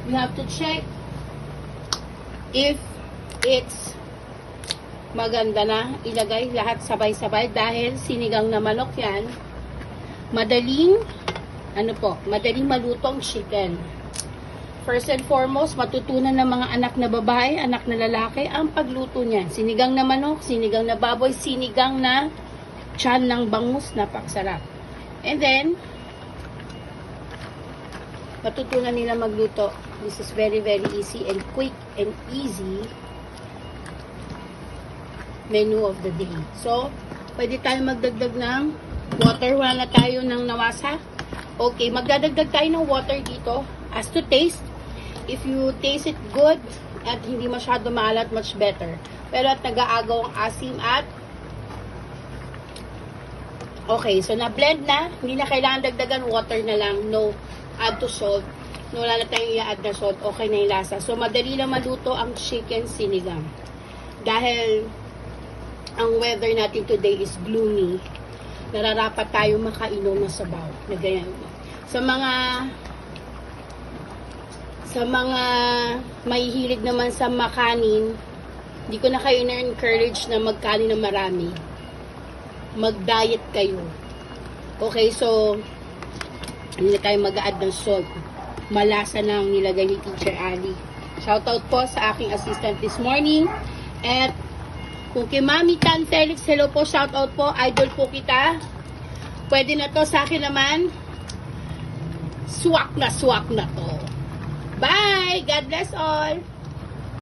You have to check if it's maganda na. Ilagay lahat sabay-sabay dahil sinigang na manok yan. Madaling malutong chicken. First and foremost, matutunan ng mga anak na babae, anak na lalaki, ang pagluto niyan. Sinigang na manok, sinigang na baboy, sinigang na tiyan ng bangus, napakasarap. And then, matutunan nila magluto. This is very, very easy and quick and easy menu of the day. So, pwede tayo magdagdag ng water. Wala na tayo ng nawasa. Okay, magdadagdag tayo ng water dito as to taste. If you taste it good at hindi masyado maalat, much better. Pero at nag-aagaw ang asim at okay, so na-blend na. Hindi na kailangan dagdagan, water na lang. No add to salt. No, wala na tayong i-add na salt. Okay na yung lasa. So, madali lang maluto ang chicken sinigang. Dahil ang weather natin today is gloomy. Nararapat tayo makainom ng sabaw. Na ganyan. Sa mga mahihilig naman sa makanin, hindi ko na kayo na-encourage na magkanin na marami. Mag-diet kayo. Okay, so hindi na tayo mag-add ng salt. Malasa na ang nilagay ni Teacher Ali. Shoutout po sa aking assistant this morning. At kung kay Mami Tan Felix, hello po, shoutout po. Idol po kita. Pwede na to sa akin naman. Swak na to. Bye! God bless all!